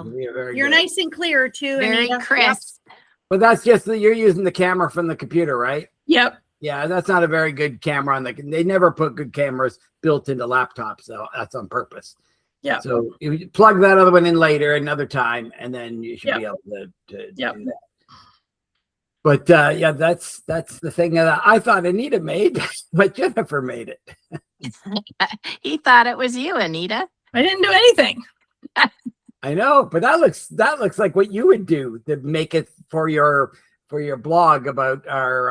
You're nice and clear too, very Anita. crisp. Yep. But that's just that you're using the camera from the computer, right? Yep. Yeah, that's not a very good camera on they never put good cameras built into laptops, though. That's on purpose. Yeah. So you plug that other one in later, another time, and then you should be able to do that. But yeah, that's the thing that I thought Anita made, but Jennifer made it. He thought it was you, Anita. I didn't do anything. I know, but that looks like what you would do to make it for your blog about our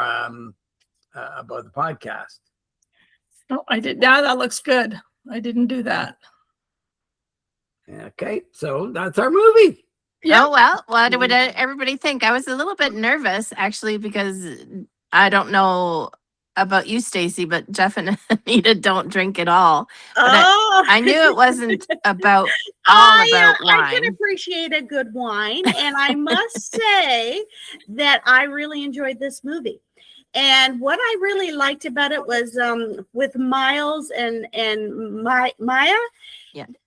about the podcast. Oh, I did. Yeah, that looks good. I didn't do that. Okay, so that's our movie. Yeah. Oh, well, what would everybody think? I was a little bit nervous, actually, because I don't know about you, Stacey, but Jeff and Anita don't drink at all. But I knew it wasn't about about wine. I can appreciate a good wine, and I must say that I really enjoyed this movie. And what I really liked about it was with Miles and Maya,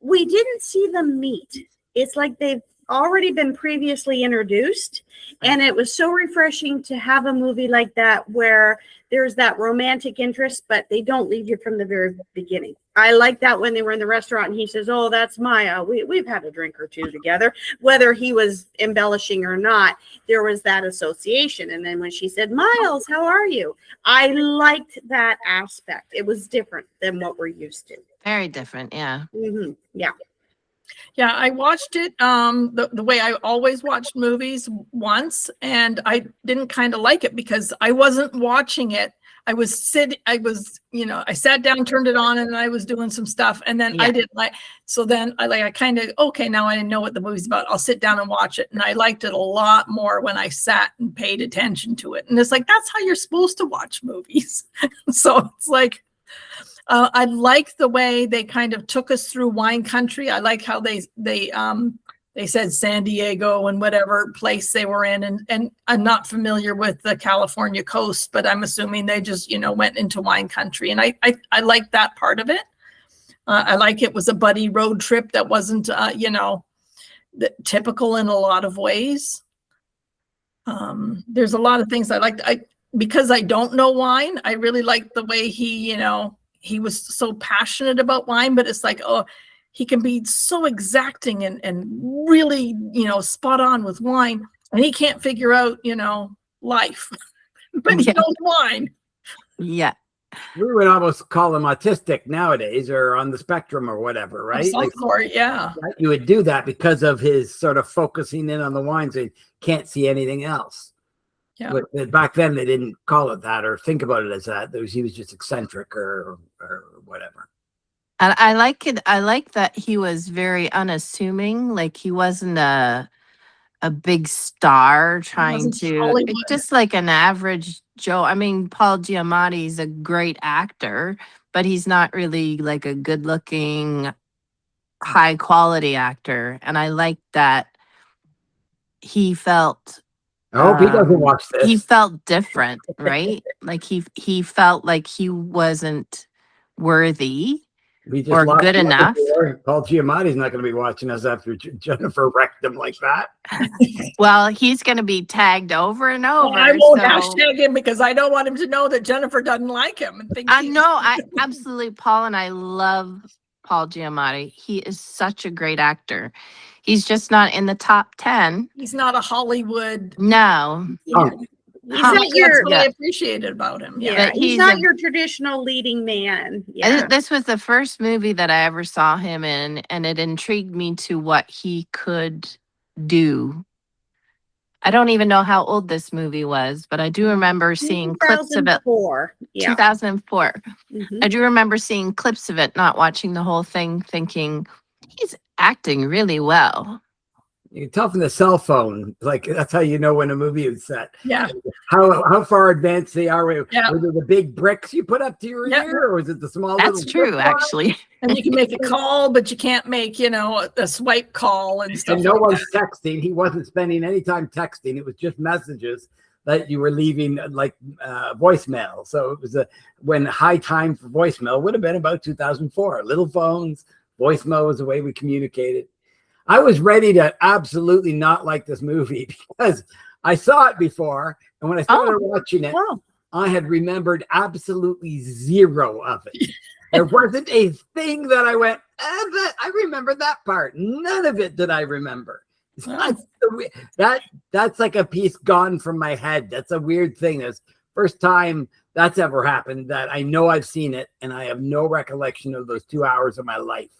we didn't see them meet. It's like they've already been previously introduced, and it was so refreshing to have a movie like that where there's that romantic interest, but they don't leave you from the very beginning. I like that when they were in the restaurant and he says, "Oh, that's Maya. We've had a drink or two together." Whether he was embellishing or not, there was that association. And then when she said, "Miles, how are you?" I liked that aspect. It was different than what we're used to. Very different, yeah. Mm-hmm. Yeah. Yeah, I watched it the way I always watched movies once, and I didn't kind of like it because I wasn't watching it. I sat down, turned it on, and I was doing some stuff, and then I didn't like. So then I kind of, okay, now I know what the movie's about. I'll sit down and watch it, and I liked it a lot more when I sat and paid attention to it. And it's like that's how you're supposed to watch movies. So it's like. I like the way they kind of took us through wine country. I like how they said San Diego and whatever place they were in, and I'm not familiar with the California coast, but I'm assuming they just went into wine country, and I like that part of it. I like it was a buddy road trip that wasn't typical in a lot of ways. There's a lot of things I liked. Because I don't know wine, I really liked the way he was so passionate about wine, but it's like, oh, he can be so exacting and really, spot on with wine, and he can't figure out, life, but he knows wine. Yeah. We would almost call him autistic nowadays, or on the spectrum or whatever, right? Yeah. You would do that because of his sort of focusing in on the wine, so he can't see anything else. Yeah. But back then they didn't call it that or think about it as that. He was just eccentric or whatever. And I like it. I like that he was very unassuming. Like he wasn't a big star trying to just like an average Joe. I mean, Paul Giamatti's a great actor, but he's not really like a good looking, high quality actor. And I like that he felt. I hope he doesn't watch this. He felt different, right? Like he felt like he wasn't worthy or good enough. Paul Giamatti's not going to be watching us after Jennifer wrecked him like that. Well, he's going to be tagged over and over. Well, I won't hashtag him because I don't want him to know that Jennifer doesn't like him. And think I absolutely, Paul, and I love Paul Giamatti. He is such a great actor. He's just not in the top 10. He's not a Hollywood. No. Oh. He's not what I appreciated about him. Yeah, he's not your traditional leading man. Yeah. This was the first movie that I ever saw him in, and it intrigued me to what he could do. I don't even know how old this movie was, but I do remember seeing clips of it. 2004. Mm-hmm. I do remember seeing clips of it, not watching the whole thing, thinking he's acting really well. You can tell from the cell phone, like that's how you know when a movie is set. Yeah. How far advanced they are. Was it the big bricks you put up to your ear, or was it the small? That's true, actually. And you can make a call, but you can't make, a swipe call and stuff. And no one's texting. He wasn't spending any time texting. It was just messages that you were leaving, like voicemail. So it was when high time for voicemail would have been about 2004. Little phones, voicemail was the way we communicated. I was ready to absolutely not like this movie because I saw it before, and when I started watching it, I had remembered absolutely zero of it. There wasn't a thing that I went, I remember that part. None of it did I remember. That's like a piece gone from my head. That's a weird thing. That's first time that's ever happened that I know I've seen it and I have no recollection of those 2 hours of my life.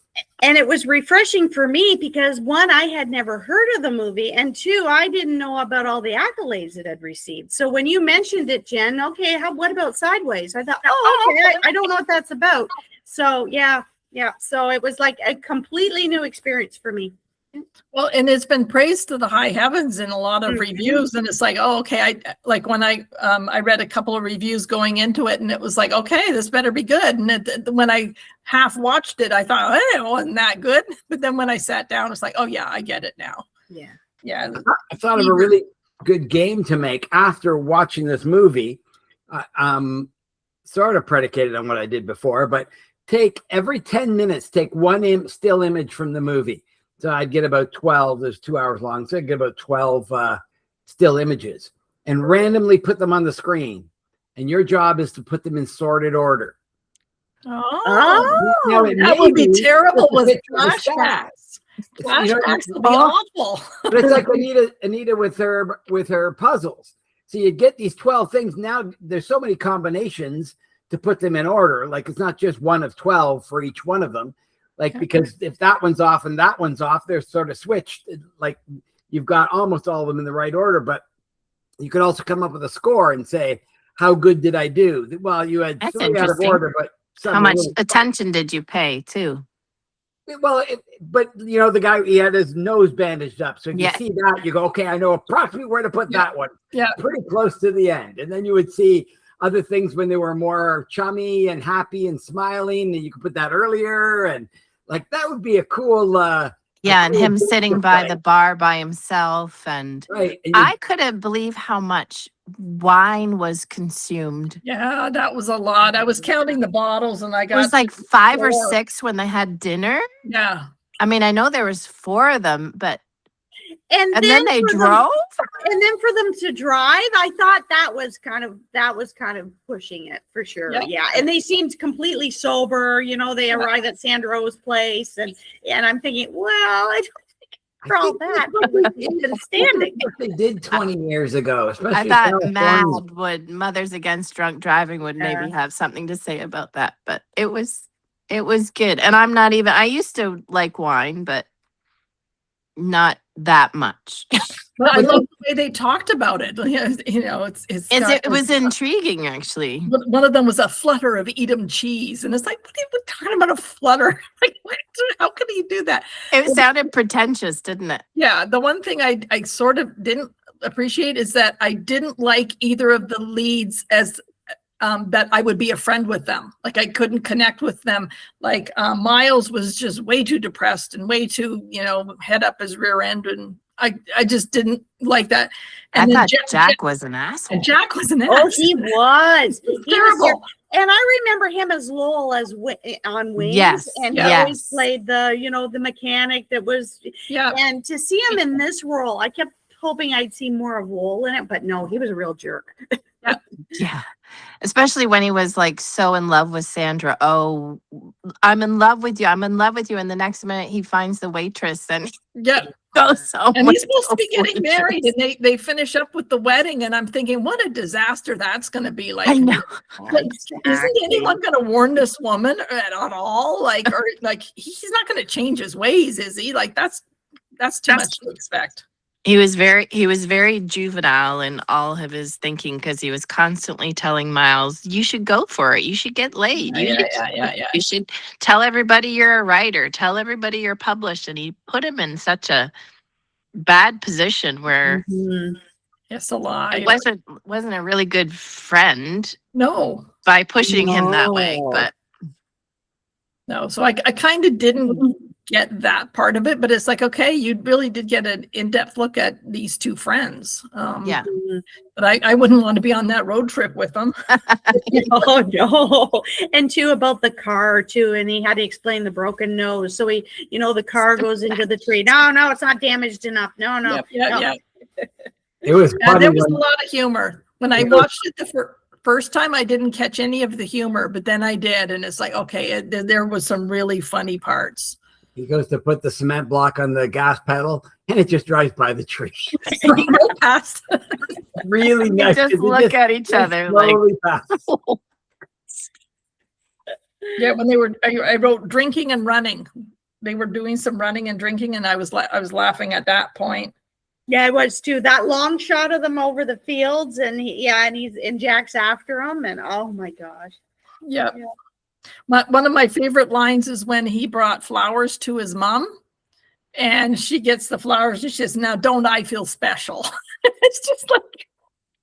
And it was refreshing for me because one, I had never heard of the movie, and two, I didn't know about all the accolades it had received. So when you mentioned it, Jen, okay, what about Sideways? I thought, okay, I don't know what that's about. So yeah. So it was like a completely new experience for me. Well, and it's been praised to the high heavens in a lot of reviews, and it's like, oh, okay. I like when I read a couple of reviews going into it, and it was like, okay, this better be good. And when I half watched it, I thought, hey, it wasn't that good. But then when I sat down, it's like, oh yeah, I get it now. Yeah. I thought of a really good game to make after watching this movie. Sort of predicated on what I did before, but take every 10 minutes, take one still image from the movie. So I'd get about 12, there's 2 hours long. So I'd get about 12 still images and randomly put them on the screen. And your job is to put them in sorted order. That would be terrible with flashbacks. Flashbacks would be awful. But it's like Anita with her puzzles. So you get these 12 things. Now there's so many combinations to put them in order. Like it's not just one of 12 for each one of them. Like, because if that one's off and that one's off, they're sort of switched. Like you've got almost all of them in the right order, but you could also come up with a score and say, how good did I do? Well, you had three out of order, but how much attention did you pay too? Well, but you know, the guy, he had his nose bandaged up. So if you see that, you go, okay, I know approximately where to put that one. Yeah. Pretty close to the end. And then you would see other things when they were more chummy and happy and smiling, and you could put that earlier. And like, that would be a cool, and him sitting by the bar by himself. And I couldn't believe how much wine was consumed. Yeah, that was a lot. I was counting the bottles and I got it was like 5 or 6 when they had dinner. Yeah. I mean, I know there was 4 of them, but and then they drove. And then for them to drive, I thought that was kind of pushing it for sure. Yeah. And they seemed completely sober. You know, they arrive at Sandro's place, and I'm thinking, well, I don't think for all that, standing. They did 20 years ago. I thought Mothers Against Drunk Driving would maybe have something to say about that, but it was good. And I used to like wine, but not that much. Well, I love the way they talked about it. You know, it was intriguing, actually. One of them was a flutter of Edam cheese, and it's like, what are you talking about, a flutter? Like, how could he do that? It sounded pretentious, didn't it? Yeah. The one thing I sort of didn't appreciate is that I didn't like either of the leads as that I would be a friend with them. Like I couldn't connect with them. Like Miles was just way too depressed and way too, head up his rear end. And I just didn't like that. And I thought Jack was an asshole. Jack was an asshole. Oh, he was. Terrible. And I remember him as Lowell on Wings. Yes. And he always played the mechanic that was. Yeah. And to see him in this role, I kept hoping I'd see more of Lowell in it, but no, he was a real jerk. Yeah. Especially when he was like so in love with Sandra. Oh, I'm in love with you. I'm in love with you. And the next minute he finds the waitress and goes home. And he's supposed to be getting married, and they finish up with the wedding. And I'm thinking, what a disaster that's going to be. Like, I know. Isn't anyone going to warn this woman at all? Like, or like, he's not going to change his ways, is he? Like, that's too much to expect. He was very juvenile in all of his thinking, because he was constantly telling Miles, you should go for it. You should get laid. You should tell everybody you're a writer. Tell everybody you're published. And he put him in such a bad position where It's a lie. It wasn't a really good friend. No. By pushing him that way. But no, so I kind of didn't get that part of it, but it's like, okay, you really did get an in-depth look at these two friends. Yeah. But I wouldn't want to be on that road trip with them. Oh no. And too about the car too, and he had to explain the broken nose. So he, the car goes into the tree. No, it's not damaged enough. No. Yeah. It was funny there was a lot of humor. When I watched it the first time, I didn't catch any of the humor, but then I did, and it's like, okay, there was some really funny parts. he goes to put the cement block on the gas pedal, and it just drives by the tree. Right past. Really They nice. just look at each other like, slowly past. Yeah, when I wrote drinking and running. They were doing some running and drinking, and I was laughing at that point. Yeah, it was too. That long shot of them over the fields, and Jack's after him, and oh my gosh. Yeah. One of my favorite lines is when he brought flowers to his mom, and she gets the flowers and she says, "Now don't I feel special?" It's just like,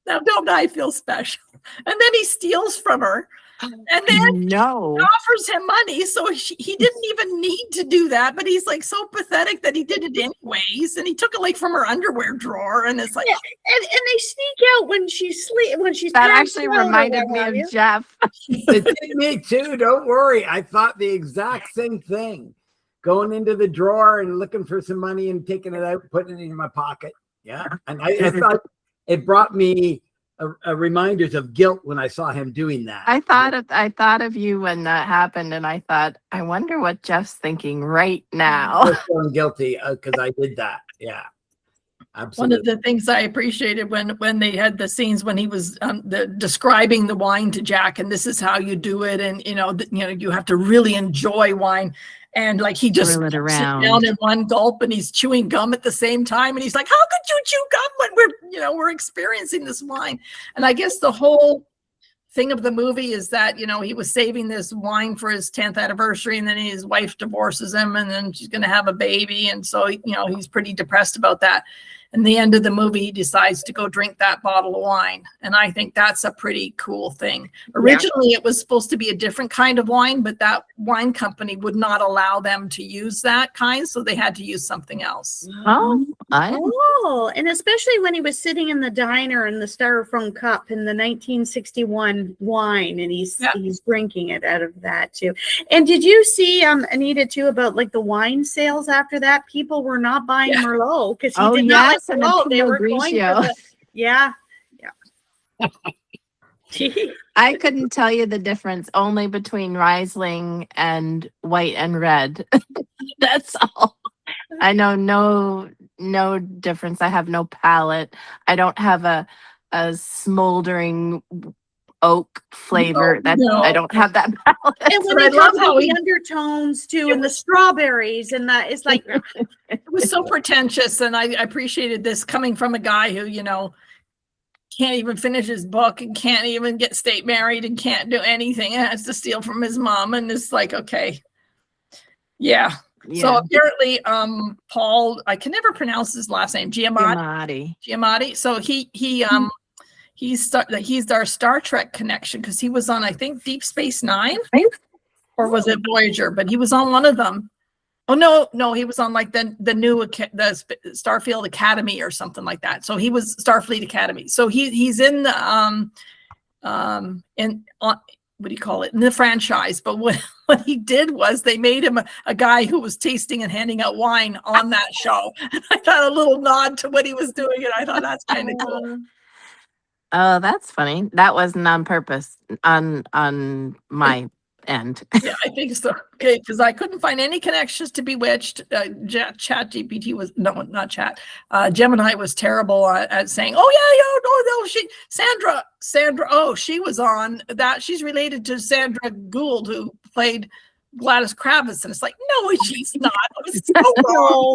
"Now don't I feel special?" And then he steals from her, and then offers him money. So he didn't even need to do that, but he's like so pathetic that he did it anyways. And he took it like from her underwear drawer, and it's like, and they sneak out when she's that actually reminded me of Jeff. It did me too. Don't worry. I thought the exact same thing. Going into the drawer and looking for some money and taking it out, putting it in my pocket. Yeah, and I thought it brought me a reminders of guilt when I saw him doing that. I thought of you when that happened, and I thought, I wonder what Jeff's thinking right now. I was feeling guilty because I did that. Yeah, absolutely. one of the things I appreciated when they had the scenes when he was describing the wine to Jack, and this is how you do it, and you have to really enjoy wine. And like he just sits down in one gulp, and he's chewing gum at the same time. And he's like, "How could you chew gum when we're experiencing this wine?" And I guess the whole thing of the movie is that he was saving this wine for his 10th anniversary, and then his wife divorces him, and then she's going to have a baby, and so he's pretty depressed about that. And the end of the movie, he decides to go drink that bottle of wine. And I think that's a pretty cool thing. Originally, it was supposed to be a different kind of wine, but that wine company would not allow them to use that kind. So they had to use something else. And especially when he was sitting in the diner in the styrofoam cup in the 1961 wine, and he's drinking it out of that too. And did you see, Anita, too, about like the wine sales after that? People were not buying Merlot because he did not. And they were going for yeah. I couldn't tell you the difference only between Riesling and white and red. That's all. I know no difference. I have no palate. I don't have a smoldering oak flavor. I don't have that palate. And when they talk about the undertones too, and the strawberries, and that, it's like it was so pretentious. And I appreciated this coming from a guy who can't even finish his book and can't even get state married and can't do anything and has to steal from his mom. And it's like, okay, yeah. So apparently, Paul, I can never pronounce his last name, Giamatti. So he's our Star Trek connection, because he was on, I think, Deep Space Nine, or was it Voyager? But he was on one of them. Oh no, he was on like the new Starfield Academy or something like that. So he was Starfleet Academy. So he's in the what do you call it, in the franchise. But what he did was they made him a guy who was tasting and handing out wine on that show. And I thought a little nod to what he was doing, and I thought that's kind of cool. Oh, that's funny. That wasn't on purpose on my end. Yeah, I think so. Okay, because I couldn't find any connections to Bewitched. Chat GPT was not Chat. Gemini was terrible at saying, "Oh yeah, no, Sandra. Oh, she was on that. She's related to Sandra Gould, who played Gladys Kravitz," and it's like, no, she's not.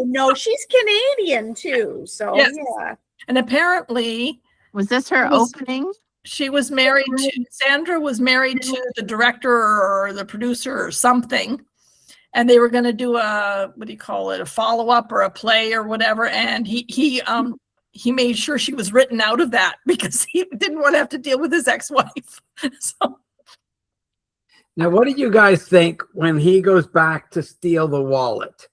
No, she's Canadian too. So yeah, and apparently, was this her opening? She was married to, Sandra was married to the director or the producer or something. And they were going to do a follow-up or a play or whatever. And he made sure she was written out of that because he didn't want to have to deal with his ex-wife. So. Now, what do you guys think when he goes back to steal the wallet?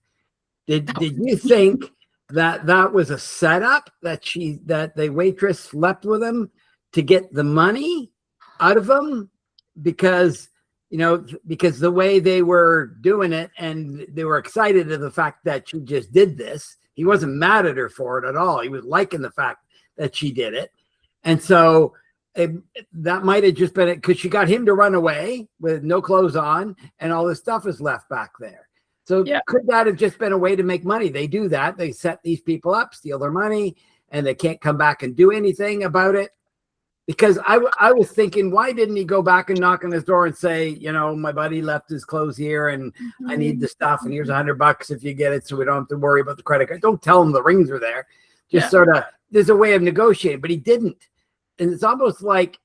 Did you think that was a setup, that the waitress slept with him to get the money out of him? Because the way they were doing it, and they were excited at the fact that she just did this. He wasn't mad at her for it at all. He was liking the fact that she did it. And so that might have just been it, because she got him to run away with no clothes on, and all this stuff is left back there. So could that have just been a way to make money? They do that. They set these people up, steal their money, and they can't come back and do anything about it. Because I was thinking, why didn't he go back and knock on his door and say, my buddy left his clothes here and I need the stuff, and here's $100 if you get it, so we don't have to worry about the credit card. Don't tell him the rings are there. Just sort of, there's a way of negotiating, but he didn't. And it's almost like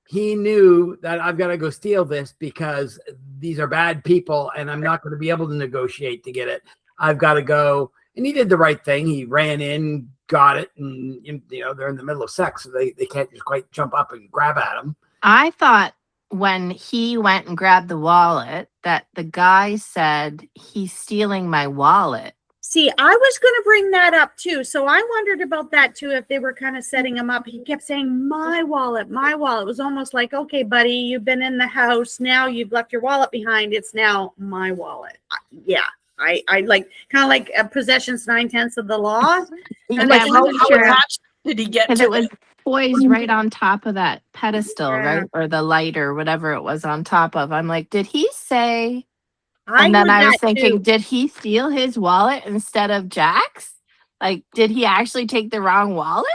he knew that I've got to go steal this because these are bad people and I'm not going to be able to negotiate to get it. I've got to go. And he did the right thing. He ran in, got it, and they're in the middle of sex, so they can't just quite jump up and grab at him. I thought when he went and grabbed the wallet that the guy said, he's stealing my wallet. See, I was going to bring that up too. So I wondered about that too, if they were kind of setting him up. He kept saying, my wallet, my wallet. It was almost like, okay, buddy, you've been in the house. Now you've left your wallet behind. It's now my wallet. Yeah. I like kind of like possessions 9/10 of the law. And like, how much did he get? Because it was poised right on top of that pedestal, right? Or the light or whatever it was on top of. I'm like, did he say? And then I was thinking, did he steal his wallet instead of Jack's? Like, did he actually take the wrong wallet?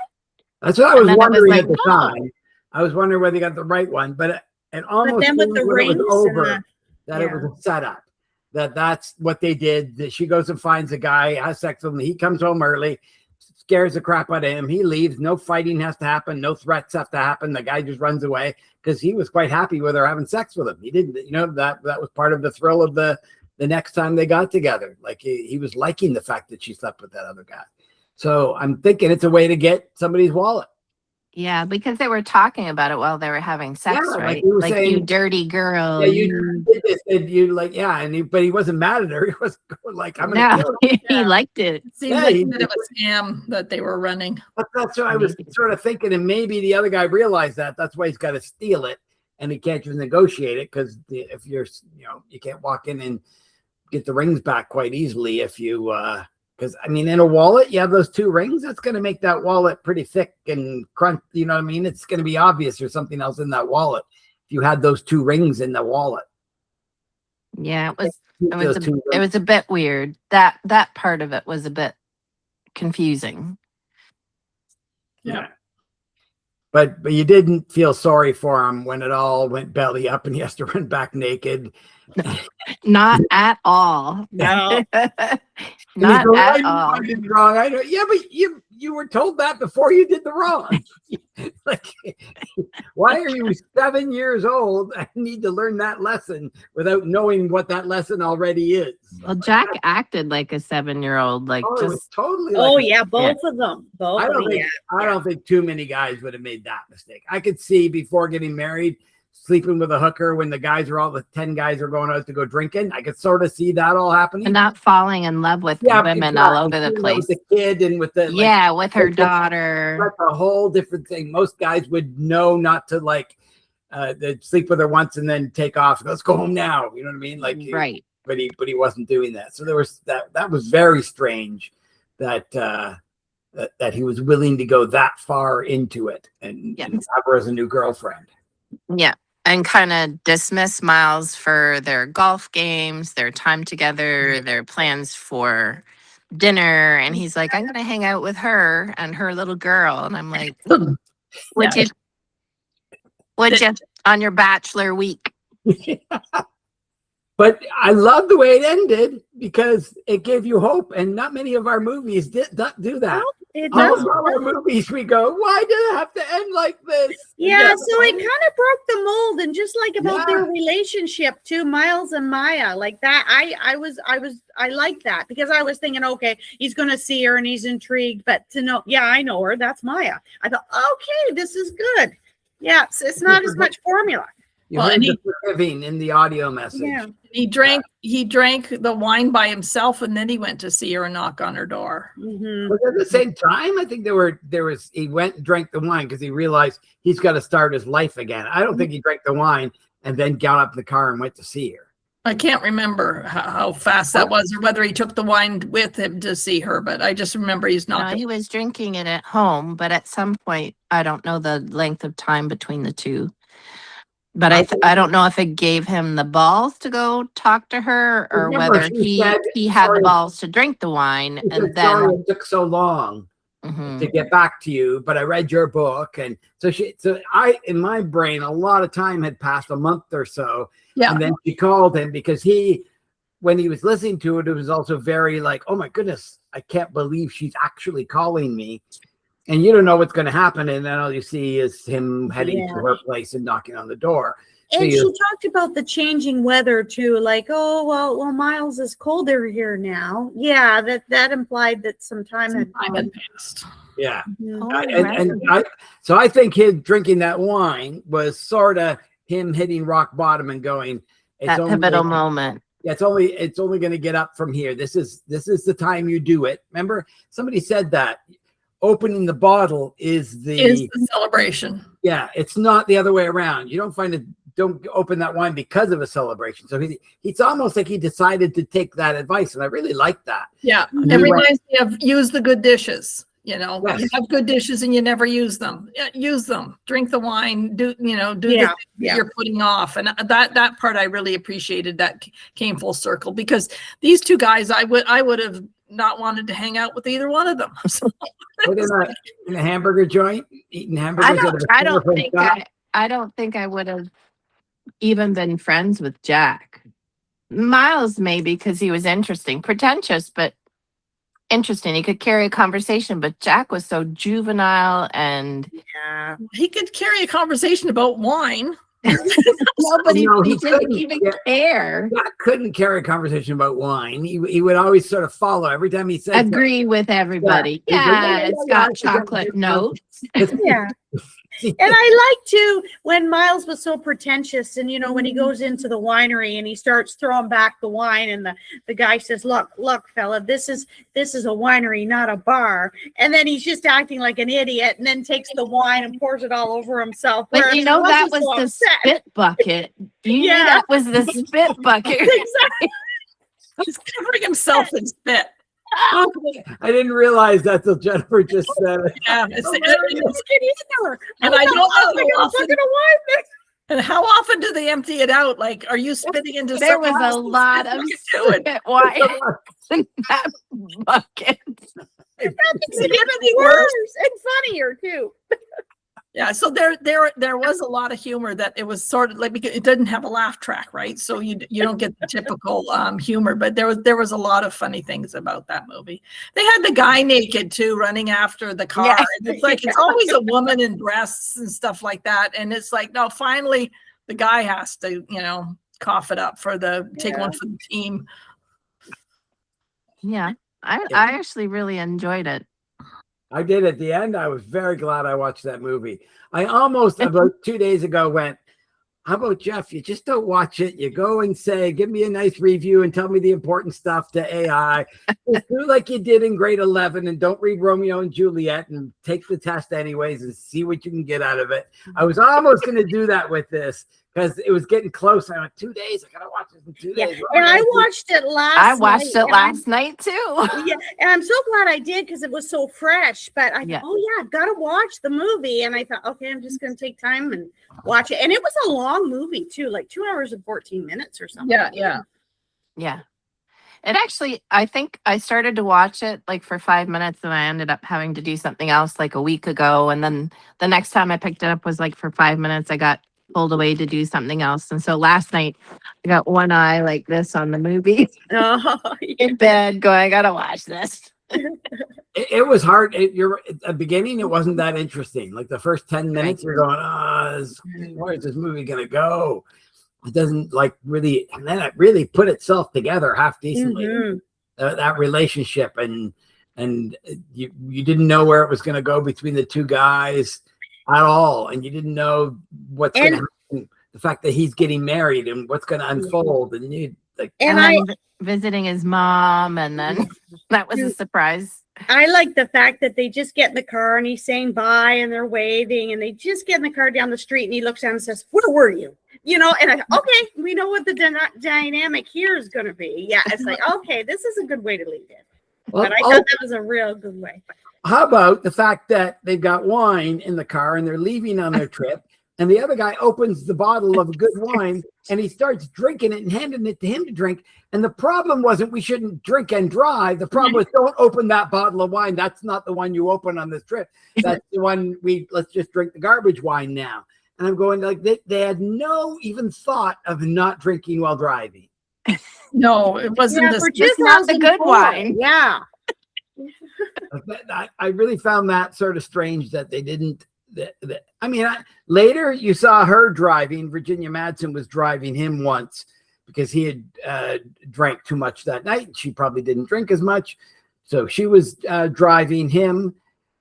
That's what I was wondering at the time. I was wondering whether he got the right one, but it almost then with the rings it was over that it was a setup. That's what they did. That she goes and finds a guy, has sex with him. He comes home early, scares the crap out of him. He leaves. No fighting has to happen. No threats have to happen. The guy just runs away because he was quite happy with her having sex with him. He didn't, that was part of the thrill of the next time they got together. Like he was liking the fact that she slept with that other guy. So I'm thinking it's a way to get somebody's wallet. Yeah, because they were talking about it while they were having sex, right? Like saying, you dirty girl. Yeah, you did this, and you but he wasn't mad at her. He was like, I'm gonna kill her. He liked it. It seemed like that it was a scam that they were running. But that's what I was sort of thinking, and maybe the other guy realized that. That's why he's got to steal it, and he can't just negotiate it, because if you're, you can't walk in and get the rings back quite easily if you because in a wallet you have those two rings. That's going to make that wallet pretty thick and crunch, it's going to be obvious there's something else in that wallet if you had those two rings in the wallet. Yeah, it was a bit weird. That part of it was a bit confusing. Yeah. But you didn't feel sorry for him when it all went belly up and he has to run back naked. Not at all. No. Not at all. I did wrong. I know. Yeah, but you were told that before you did the wrong. Like, why are you 7 years old? I need to learn that lesson without knowing what that lesson already is. Well, Jack acted like a 7-year-old, like just totally. Both of them. Both. I don't think too many guys would have made that mistake. I could see before getting married, sleeping with a hooker when the 10 guys are going out to go drinking. I could sort of see that all happening. And not falling in love with women all over the place. With the kid and with the with her daughter. That's a whole different thing. Most guys would know not to they'd sleep with her once and then take off. Let's go home now. You know what I mean? Like right. But he wasn't doing that. So there was that was very strange that he was willing to go that far into it and have her as a new girlfriend. Yeah. And kind of dismiss Miles for their golf games, their time together, their plans for dinner. And he's like, I'm going to hang out with her and her little girl. And I'm like, would you on your bachelor week? But I love the way it ended because it gave you hope. And not many of our movies do that. Well, it does. All our movies, we go, why did it have to end like this? Yeah, so it kind of broke the mold, and just like about their relationship too, Miles and Maya, like that. I like that because I was thinking, okay, he's going to see her and he's intrigued, but to know, I know her. That's Maya. I thought, okay, this is good. Yeah, it's not as much formula. You Well, heard and the forgiving in the audio message. Yeah. he drank the wine by himself, and then he went to see her and knock on her door. Mhm. But at the same time, I think he went and drank the wine because he realized he's got to start his life again. I don't think he drank the wine and then got up in the car and went to see her. I can't remember how fast that was, or whether he took the wine with him to see her, but I just remember he's No, not. he was drinking it at home, but at some point, I don't know the length of time between the two. But I don't know if it gave him the balls to go talk to her, or Remember, whether she said, he had the sorry, balls to drink the wine He and said, sorry then. it took so long Mhm. to get back to you, but I read your book. And so in my brain, a lot of time had passed, a month or so. Yeah. And then she called him because when he was listening to it, it was also very like, oh my goodness, I can't believe she's actually calling me. And you don't know what's going to happen. And then all you see is him heading to her place and knocking on the door. And she talked about the changing weather too, like, oh, well, Miles, is colder here now. Yeah, that implied that some time had passed. Yeah. Mhm. Oh, So I think him drinking that wine was sort of him hitting rock bottom and going, that pivotal moment. Yeah, it's only going to get up from here. This is the time you do it. Remember, somebody said that opening the bottle is the celebration. Yeah, it's not the other way around. You don't open that wine because of a celebration. So it's almost like he decided to take that advice, and I really like that. Yeah, it reminds me of use the good dishes. You know, you have good dishes and you never use them. Use them. Drink the wine. Do the thing that you're putting off. And that part I really appreciated. That came full circle, because these two guys, I would have not wanted to hang out with either one of them. So, in a hamburger joint, eating hamburgers. I don't think I would have even been friends with Jack. Miles maybe, because he was interesting, pretentious, but interesting. He could carry a conversation, but Jack was so juvenile, and he could carry a conversation about wine. Nobody, he didn't even care. Jack couldn't carry a conversation about wine. He would always sort of follow every time he said agree with everybody. Yeah, it's got chocolate notes. Yeah. And I like to, when Miles was so pretentious, and when he goes into the winery and he starts throwing back the wine, and the guy says, look fella, this is a winery, not a bar. And then he's just acting like an idiot, and then takes the wine and pours it all over himself. But that was the spit bucket. That was the spit bucket. Exactly. He's covering himself in spit. I didn't realize that till Jennifer just said it. Yeah, and I don't know how often do they empty it out? Like, are you spitting into? There was a lot of spit wine in that bucket. That makes it even worse and funnier too. Yeah, so there was a lot of humor that it was sort of like, because it didn't have a laugh track, right? So you don't get the typical humor, but there was a lot of funny things about that movie. They had the guy naked too, running after the car. Yeah. And it's like it's always a woman in breasts and stuff like that, and it's like, no, finally the guy has to cough it up take one for the team. Yeah, I actually really enjoyed it. I did at the end. I was very glad I watched that movie. I almost about 2 days ago went, how about Jeff? You just don't watch it. You go and say, give me a nice review and tell me the important stuff to AI. Just do like you did in grade 11 and don't read Romeo and Juliet and take the test anyways and see what you can get out of it. I was almost going to do that with this because it was getting close. I went 2 days. I got to watch this in 2 days. And I watched it last night. I watched it last night too. Yeah. And I'm so glad I did, because it was so fresh. But I thought, I've got to watch the movie. And I thought, okay, I'm just going to take time and watch it. And it was a long movie too, like 2 hours and 14 minutes or something. Yeah. It actually, I think I started to watch it like for 5 minutes, and I ended up having to do something else like a week ago. And then the next time I picked it up was like for 5 minutes, I got pulled away to do something else. And so last night I got one eye like this on the movie in bed going, I gotta watch this. It was hard. At the beginning, it wasn't that interesting. Like the first 10 minutes, you're going, where's this movie gonna go? It doesn't really, and then it really put itself together half decently. Mm-hmm. That relationship, and you didn't know where it was going to go between the two guys at all, and you didn't know what's going to happen the fact that he's getting married and what's going to unfold, and you like, And then visiting his mom, and then that was a surprise. I like the fact that they just get in the car and he's saying bye and they're waving, and they just get in the car down the street and he looks down and says, "Where were you?" You know, and okay, we know what the dynamic here is going to be. Yeah, it's like, okay, this is a good way to lead it. well, But I thought that was a real good way. how about the fact that they've got wine in the car and they're leaving on their trip, and the other guy opens the bottle of good wine and he starts drinking it and handing it to him to drink. And the problem wasn't we shouldn't drink and drive. The problem was, don't open that bottle of wine. That's not the one you open on this trip. That's the one let's just drink the garbage wine now. And I'm going like, they had no even thought of not drinking while driving. No, it wasn't. It's not the good wine. Yeah. I really found that sort of strange that they didn't. I mean, later you saw her driving. Virginia Madsen was driving him once because he had drank too much that night. She probably didn't drink as much, so she was driving him,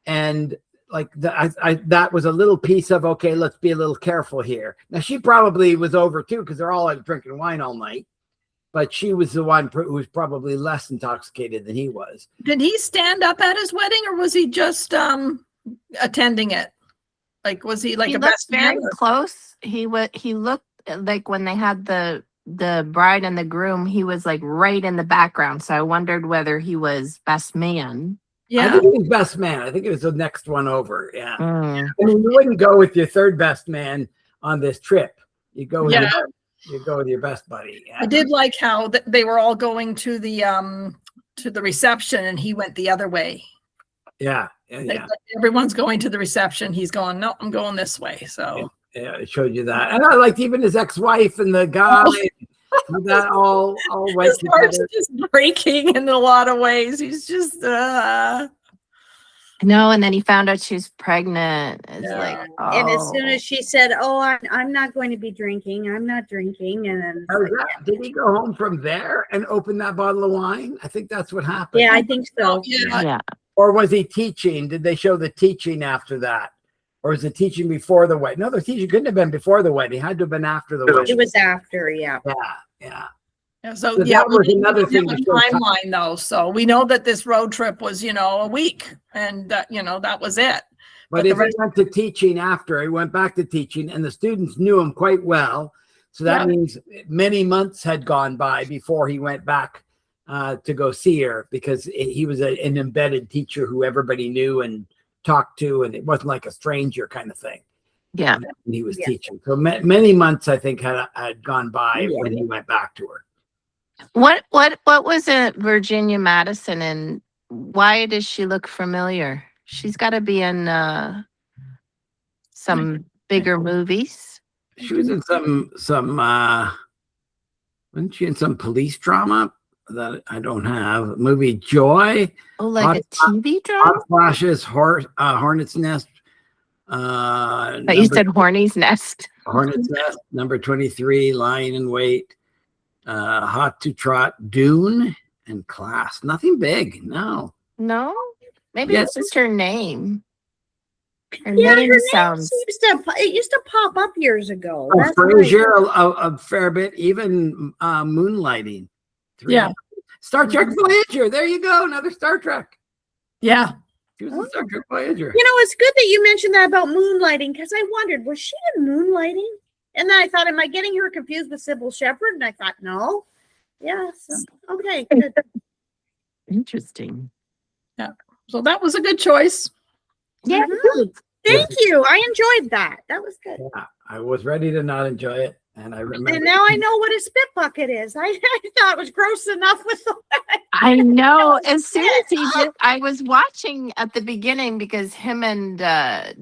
and like that was a little piece of, okay, let's be a little careful here. Now she probably was over too because they're all out drinking wine all night, but she was the one who was probably less intoxicated than he was. Did he stand up at his wedding, or was he just attending it? Like, was he like He a looked best man? very close. He looked like when they had the bride and the groom, he was like right in the background. So I wondered whether he was best man. I Yeah. think he was best man. I think it was the next one over. Yeah. Mm. I mean, you wouldn't go with your third best man on this trip. You go with you go with your best buddy. Yeah. I did like how they were all going to the reception, and he went the other way. Yeah. Like, everyone's going to the reception. He's going, no, I'm going this way. So Yeah, it showed you that. And I liked even his ex-wife and the guy. That all went his heart's together. just breaking in a lot of ways. He's just No, and then he found out she was pregnant. It's Yeah. like, And as soon oh. as she said, "Oh, I'm not going to be drinking. I'm not drinking," and then How was that? Did he go home from there and open that bottle of wine? I think that's what happened. yeah, I think so. Yeah. Or was he teaching? Did they show the teaching after that? Or was the teaching before the wedding? No, the teaching couldn't have been before the wedding. It had to have been after the wedding. It was after, yeah. Yeah. Yeah, so So yeah, that was we another didn't thing have to a show timeline though. So we know that this road trip was, a week, and that was it. But the if he rest- went to teaching after, he went back to teaching, and the students knew him quite well. So that means many months had gone by before he went back to go see her, because he was an embedded teacher who everybody knew and talked to, and it wasn't like a stranger kind of thing. Yeah. When he was teaching. So many months, I think, had gone by when he went back to her. What was it, Virginia Madsen, and why does she look familiar? She's got to be in some bigger movies. She was in some wasn't she in some police drama that I don't have? Movie Joy. Oh, like a TV drama? Hot Flashes, Hornet's Nest. But you said Horny's Nest. Hornet's Nest, number 23, Lying in Wait, Hot to Trot, Dune, and Class. Nothing big, no. No? Maybe Yes. it's just her name. Her Yeah, name her name sounds. it used to pop up years ago. Oh, That's Frasier, a fair bit, even Moonlighting. Yeah. Star Trek Voyager, there you go, another Star Trek. Yeah. She was in Star Trek Voyager. It's good that you mentioned that about Moonlighting, because I wondered, was she in Moonlighting? And then I thought, am I getting her confused with Sybil Shepherd? And I thought, no. Yeah. So, okay. Good. Interesting. So that was a good choice. Yeah. Thank you. I enjoyed that. That was good. Yeah, I was ready to not enjoy it, and I remember. And now I know what a spit bucket is. I thought it was gross enough with the I know. As soon as he did, I was watching at the beginning because him and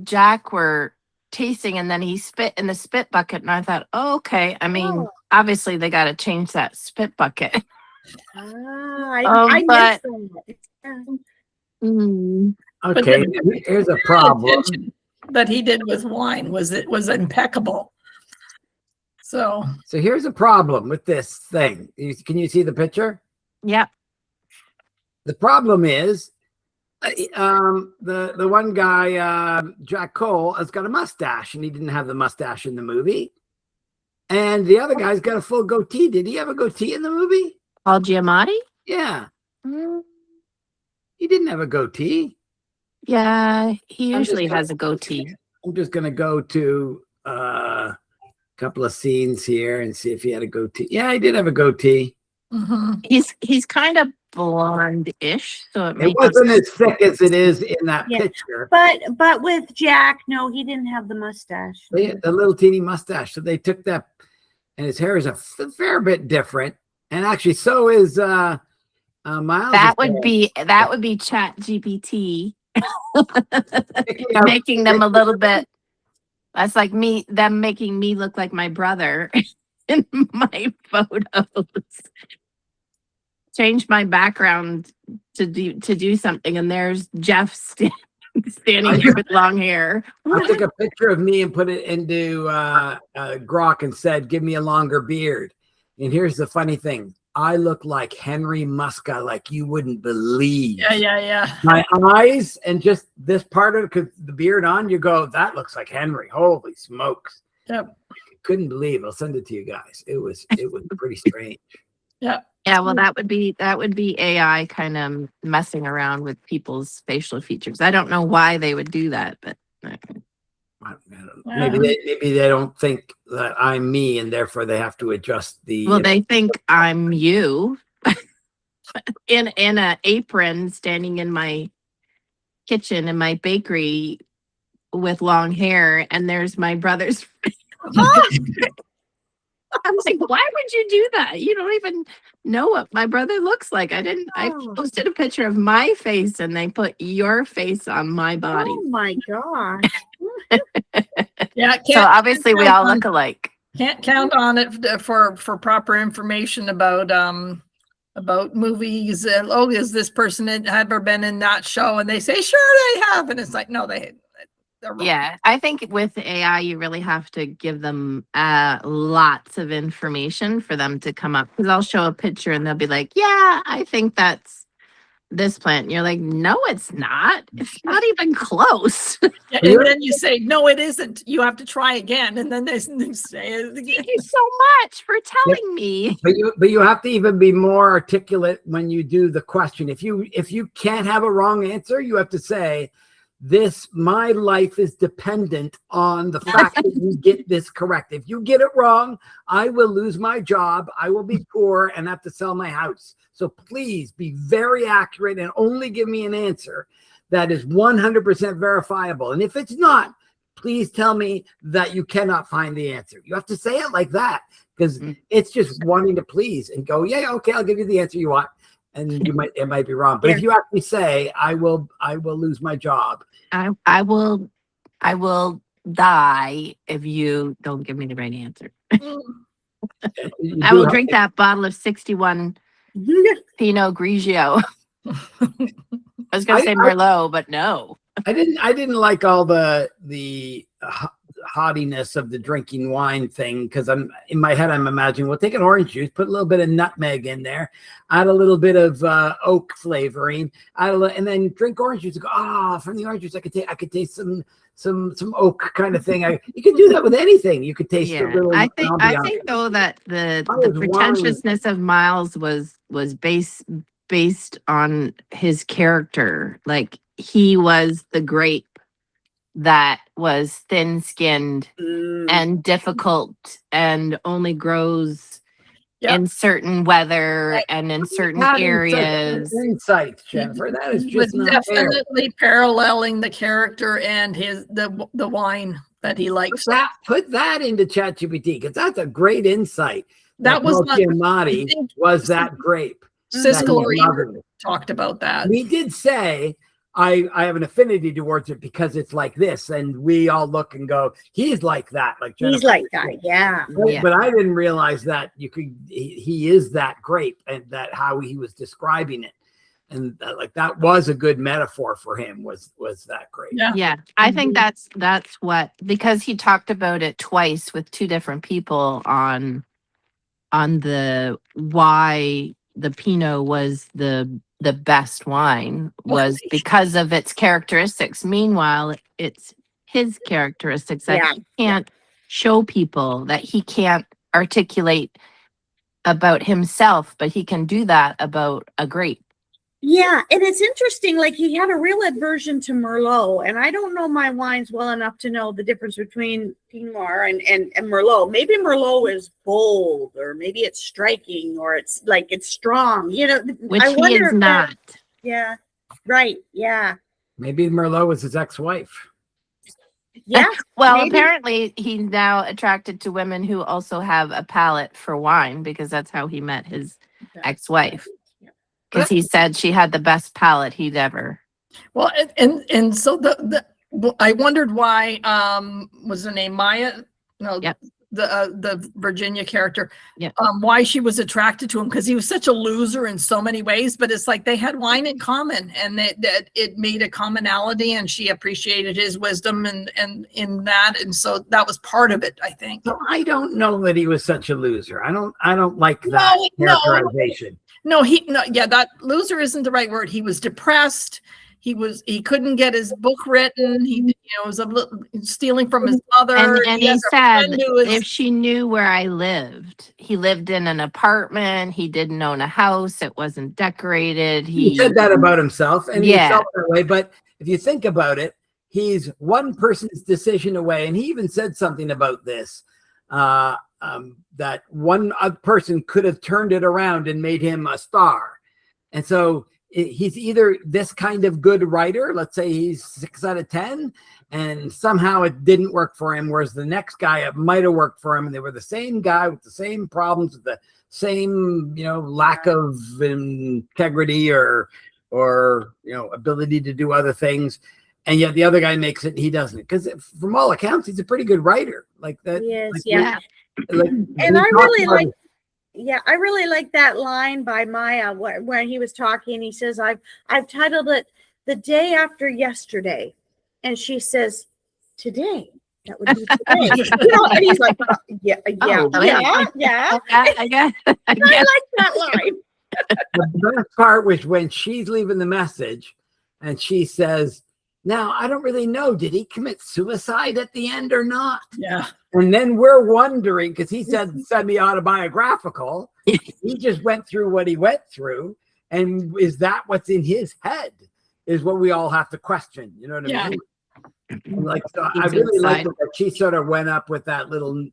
Jack were tasting, and then he spit in the spit bucket, and I thought, oh, okay. I mean, obviously they got to change that spit bucket. I but- missed that. Yeah. Mm. Okay, here's a problem. That he did with wine was impeccable. So Here's a problem with this thing. Can you see the picture? Yeah. The problem is, the one guy, Jack Cole, has got a mustache, and he didn't have the mustache in the movie. And the other guy's got a full goatee. Did he have a goatee in the movie? Paul Giamatti? Yeah. Mm, He didn't have a goatee. yeah, he I'm just usually gonna- has a goatee. I'm just going to go to a couple of scenes here and see if he had a goatee. Yeah, he did have a goatee. Mhm. He's kind of blonde-ish, so it may It wasn't as thick as it is in that Yeah. picture. But with Jack, no, he didn't have the mustache. The little teeny mustache. So they took that, and his hair is a fair bit different. And actually, so is Miles. that would be Chat GPT making them a little bit. That's like them making me look like my brother in my photos. Change my background to do something, and there's Jeff standing here with long hair. I took a picture of me and put it into Grok and said, "Give me a longer beard." And here's the funny thing: I look like Henry Musca, like you wouldn't believe. Yeah. My eyes and just this part of the beard on, you go, that looks like Henry. Holy smokes! Yep. Couldn't believe. I'll send it to you guys. It was pretty strange. Yeah. Yeah, well, that would be AI kind of messing around with people's facial features. I don't know why they would do that, but Maybe they don't think that I'm me, and therefore they have to adjust the. well, they think I'm you in an apron standing in my kitchen in my bakery with long hair, and there's my brother's. I was like, why would you do that? You don't even know what my brother looks like. I posted a picture of my face and they put your face on my body. Oh my gosh. Yeah. So obviously we all look alike. Can't count on it for proper information about movies. Oh, is this person ever been in that show? And they say, sure they have. And it's like, no, they're wrong. Yeah, I think with AI, you really have to give them lots of information for them to come up. Because I'll show a picture and they'll be like, yeah, I think that's this plant. And you're like, no, it's not. It's not even close. Yeah, and then you say, no, it isn't. You have to try again. And then they say it again. Thank you so much for telling me. But you have to even be more articulate when you do the question. If you can't have a wrong answer, you have to say, my life is dependent on the fact that you get this correct. If you get it wrong, I will lose my job, I will be poor and have to sell my house. So please be very accurate and only give me an answer that is 100% verifiable. And if it's not, please tell me that you cannot find the answer. You have to say it like that, because it's just wanting to please and go, yeah, okay, I'll give you the answer you want. And it might be wrong. But if you actually say, I will lose my job. I will die if you don't give me the right answer. I will drink that bottle of 61 Pinot Grigio. I was going to say Merlot, but no. I didn't like all the haughtiness of the drinking wine thing, because I'm in my head, I'm imagining, well, take an orange juice, put a little bit of nutmeg in there, add a little bit of oak flavoring, and then drink orange juice. Go, from the orange juice, I could taste some oak kind of thing. You could do that with anything. You could taste a little. I think though that the pretentiousness of Miles was based on his character. Like, he was the grape that was thin-skinned and difficult and only grows in certain weather and in certain areas. Insight, Jennifer. That is just not definitely paralleling the character and the wine that he likes. Put that into ChatGPT, because that's a great insight. That was Giamatti was that grape. Siskel talked about that. We did say, I have an affinity towards it because it's like this, and we all look and go, he's like that, like Jennifer. He's like that, yeah. But I didn't realize that he is that grape, and that how he was describing it, and that was a good metaphor for him. Was that grape? Yeah. I think that's what, because he talked about it twice with two different people on the why the Pinot was the best wine was because of its characteristics. Meanwhile, it's his characteristics that he can't show people, that he can't articulate about himself, but he can do that about a grape. Yeah, and it's interesting, like he had a real aversion to Merlot, and I don't know my wines well enough to know the difference between Pinot Noir and Merlot. Maybe Merlot is bold, or maybe it's striking, or it's like it's strong. You know, Which I he wonder is if not. yeah, right. Yeah, Maybe Merlot was his ex-wife. yeah. Well, maybe. apparently he's now attracted to women who also have a palate for wine, because that's how he met his ex-wife. Because he said she had the best palate he'd ever. Well, and so I wondered why was her name Maya? No, Yep. The Virginia character. Yeah. Why she was attracted to him, because he was such a loser in so many ways, but it's like they had wine in common, and it made a commonality, and she appreciated his wisdom and in that, and so that was part of it, I think. So I don't know that he was such a loser. I don't like that characterization. No, that loser isn't the right word. He was depressed. He couldn't get his book written. He was a little stealing from his mother. And he said, if she knew where I lived, he lived in an apartment. He didn't own a house. It wasn't decorated. He said that about himself, and Yeah. he felt that way. But if you think about it, he's one person's decision away, and he even said something about this. That one other person could have turned it around and made him a star. And so he's either this kind of good writer, let's say he's 6 out of 10, and somehow it didn't work for him, whereas the next guy, it might have worked for him, and they were the same guy with the same problems, with the same, lack of integrity or ability to do other things. And yet the other guy makes it and he doesn't, because from all accounts, he's a pretty good writer. Like that. Yes, like, yeah. And I really like that line by Maya where he was talking. He says, I've titled it "The Day After Yesterday," and she says, "Today." That would be today. And he's like, yeah. I guess. I like that line. The best part was when she's leaving the message and she says, "Now, I don't really know. Did he commit suicide at the end or not?" Yeah. And then we're wondering, because he said semi-autobiographical. He just went through what he went through. And is that what's in his head? Is what we all have to question. You know what I mean? Like, so I really like that she sort of went up with that little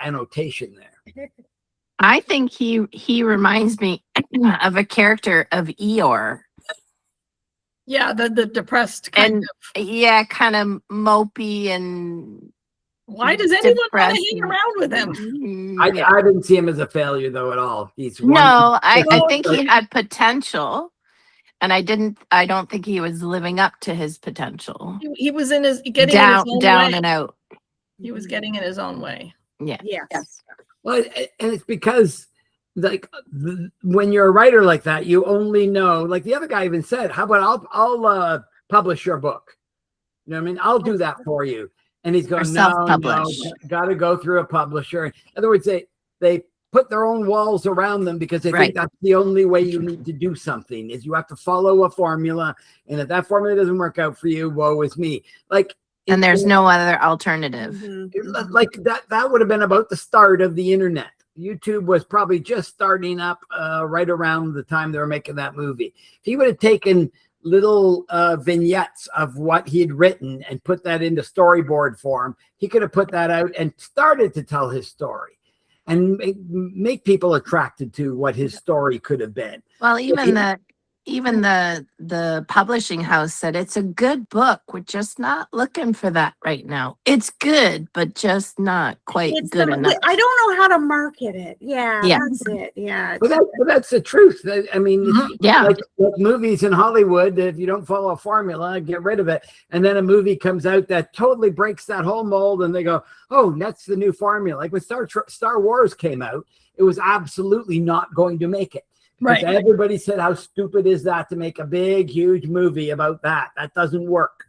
annotation there. I think he reminds me of a character of Eeyore. Yeah, the depressed kind of. Yeah, kind of mopey and. Why does anyone want to hang around with him? I didn't see him as a failure though at all. I think he had potential, and I don't think he was living up to his potential. He was in his getting down in his own way. And out. He was getting in his own way. Yeah. Yes. Well, and it's because like when you're a writer like that, you only know, like the other guy even said, how about I'll publish your book. You know what I mean? I'll do that for you. And he's going, no, got to go through a publisher. In other words, they put their own walls around them because they think that's the only way you need to do something, is you have to follow a formula. And if that formula doesn't work out for you, woe is me. And there's no other alternative. Mm-hmm. Like that would have been about the start of the internet. YouTube was probably just starting up right around the time they were making that movie. If he would have taken little vignettes of what he had written and put that into storyboard form, he could have put that out and started to tell his story and make people attracted to what his story could have been. Well, even the publishing house said it's a good book. We're just not looking for that right now. It's good, but just not quite good enough. I don't know how to market it. Yeah. That's it. Yeah. But that's the truth. I mean, like movies in Hollywood, if you don't follow a formula, get rid of it. And then a movie comes out that totally breaks that whole mold, and they go, "Oh, that's the new formula." Like when Star Wars came out, it was absolutely not going to make it. Right. Everybody said, how stupid is that to make a big, huge movie about that? That doesn't work.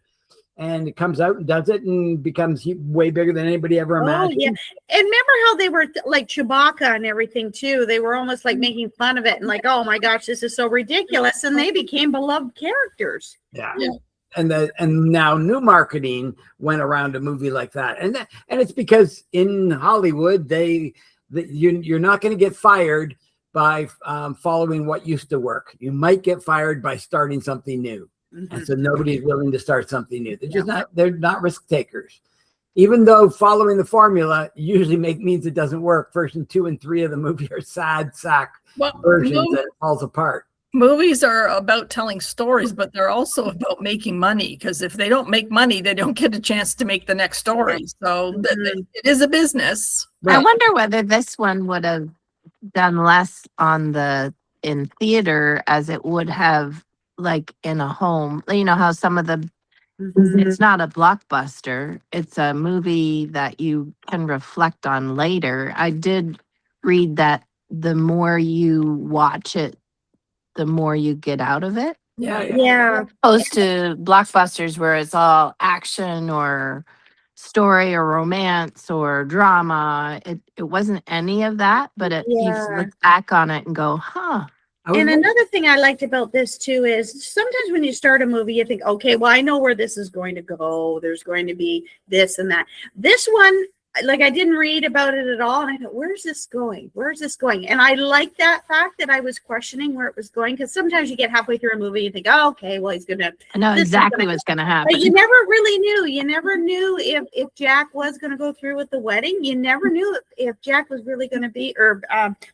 And it comes out and does it and becomes way bigger than anybody ever imagined. Yeah. And remember how they were like Chewbacca and everything too? They were almost like making fun of it and like, oh my gosh, this is so ridiculous. And they became beloved characters. Yeah. And now new marketing went around a movie like that. And it's because in Hollywood, they You're not going to get fired by following what used to work. You might get fired by starting something new. And so nobody's willing to start something new. They're not risk takers. Even though following the formula usually means it doesn't work. Version 2 and 3 of the movie are sad sack versions that it falls apart. Movies are about telling stories, but they're also about making money, because if they don't make money, they don't get a chance to make the next story. So it is a business. Right. I wonder whether this one would have done less in theater as it would have like in a home. You know how some of the it's not a blockbuster. It's a movie that you can reflect on later. I did read that the more you watch it, the more you get out of it. Yeah. Opposed to blockbusters where it's all action or story or romance or drama. It wasn't any of that, but you look back on it and go, huh. And another thing I liked about this too is sometimes when you start a movie, you think, okay, well, I know where this is going to go. There's going to be this and that. This one, like, I didn't read about it at all. And I thought, where's this going? Where's this going? And I like that fact that I was questioning where it was going, because sometimes you get halfway through a movie, you think, oh, okay, well, he's going to. I know exactly what's going to happen. But you never really knew. You never knew if Jack was going to go through with the wedding. You never knew if Jack was really going to be, or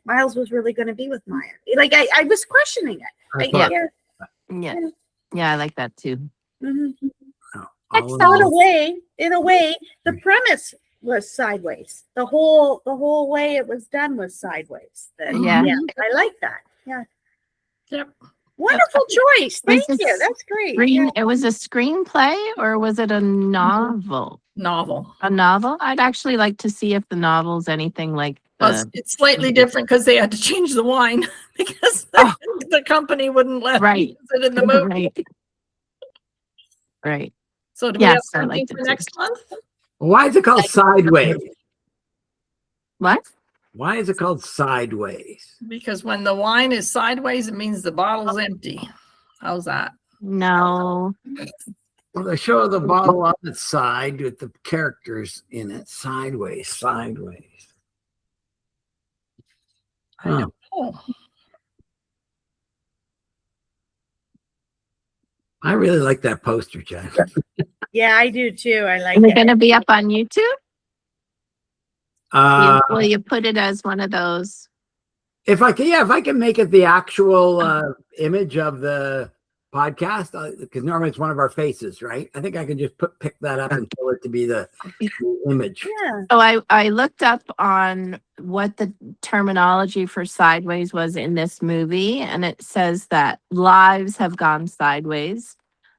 Miles was really going to be with Maya. Like, I was questioning it. Yeah, I like that too. Mm-hmm. In a way, the premise was sideways. The whole way it was done was sideways. Yeah, I like that. Yeah. Yep. Wonderful choice. Thank you. That's great. It was a screenplay, or was it a novel? Novel. A novel? I'd actually like to see if the novel's anything like it's slightly different because they had to change the wine because the company wouldn't let use it in the movie. Right. So do we have something for next month? Why is it called Sideways? What? Why is it called Sideways? Because when the wine is sideways, it means the bottle's empty. How's that? No. Well, they show the bottle on its side with the characters in it. Sideways. I don't know. I really like that poster, Jen. Yeah, I do too. I like it. Is it. Going to be up on YouTube? Will you put it as one of those? If I can make it the actual image of the podcast, because normally it's one of our faces, right? I think I can just pick that up and tell it to be the image. Yeah. Oh, I looked up on what the terminology for sideways was in this movie, and it says that lives have gone sideways.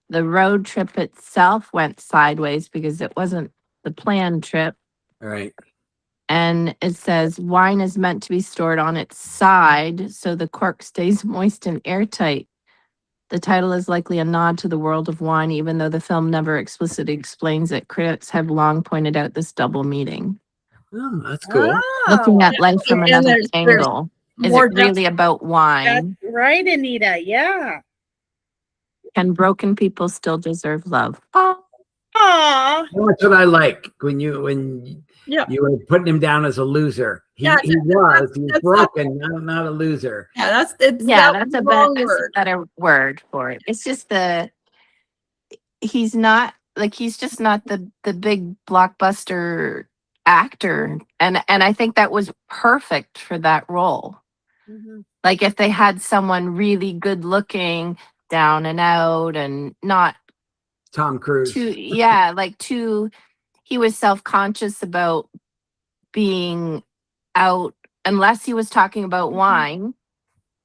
The road trip itself went sideways because it wasn't the planned trip. Right. And it says wine is meant to be stored on its side so the cork stays moist and airtight. The title is likely a nod to the world of wine, even though the film never explicitly explains it. Critics have long pointed out this double meaning. Oh, that's cool. Looking at life from another angle. Is it really about wine? That's right, Anita. Yeah. Can broken people still deserve love? Aww. That's what I like when you were putting him down as a loser. He was broken, not a loser. Yeah, that's a better word for it. It's just he's just not the big blockbuster actor, and I think that was perfect for that role. Mm-hmm. Like if they had someone really good looking, down and out, and not Tom Cruise. He was self-conscious about being out, unless he was talking about wine.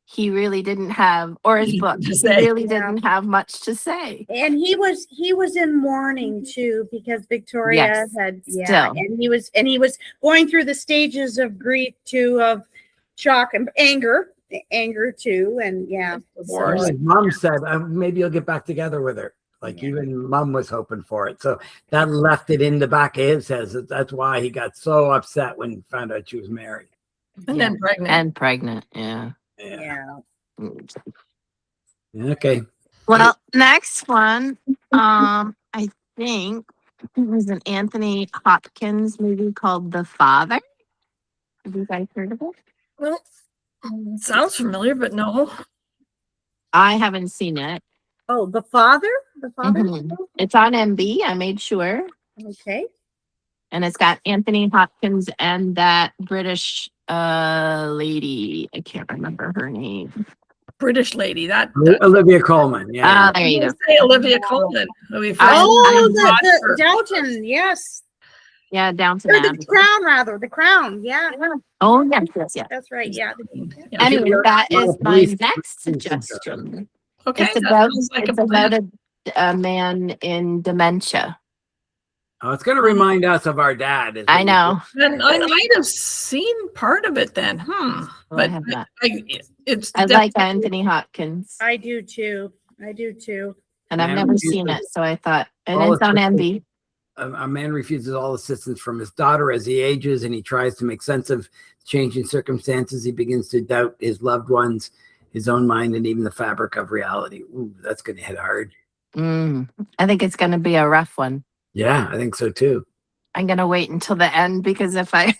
He really didn't have, or his book, he really didn't have much to say. And he was in mourning too, because Victoria and he was going through the stages of grief too, of shock and anger too, and His mom said maybe you'll get back together with her. Like even Mom was hoping for it. So that left it in the back of his head. That's why he got so upset when he found out she was married. And then pregnant. Yeah. Okay. Well, next one, I think it was an Anthony Hopkins movie called The Father. Have you guys heard of it? Well, sounds familiar, but no. I haven't seen it. Oh, the father? The father? Mhm. It's on MB. I made sure. Okay. And it's got Anthony Hopkins and that British lady. I can't remember her name. British lady. That Olivia Colman. Yeah. Ah, there you go. say Olivia Colman. Oh, the Downton, yes. Yeah, Downton Or the Abbey. Crown, rather. The Crown, yeah. Oh, yes. That's right, yeah. Anyway, that is my next suggestion. Okay, It's that about, sounds like it's a about plan. a man in dementia. Oh, it's going to remind us of our dad. is what I you know. Then I might have seen part of it then. Well, I But have not. it's I like definitely- Anthony Hopkins, I do too. and I've Man, never we seen used it, so I thought, and all it's on the- MB. A man refuses all assistance from his daughter as he ages, and he tries to make sense of changing circumstances. He begins to doubt his loved ones, his own mind, and even the fabric of reality. Ooh, that's going to hit hard. I think it's going to be a rough one. Yeah, I think so too. I'm going to wait until the end because if I,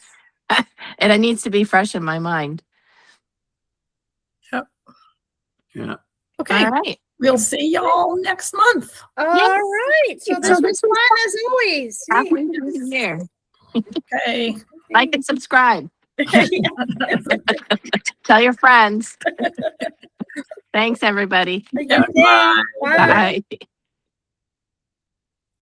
and it needs to be fresh in my mind. Yeah. Okay, All right. we'll see y'all next month. All Yes. right. So So this was this was fun as always. Halfway through the year. Okay. Like and subscribe. Tell your friends. Thanks, everybody. Have a good day. Bye. Bye. Bye.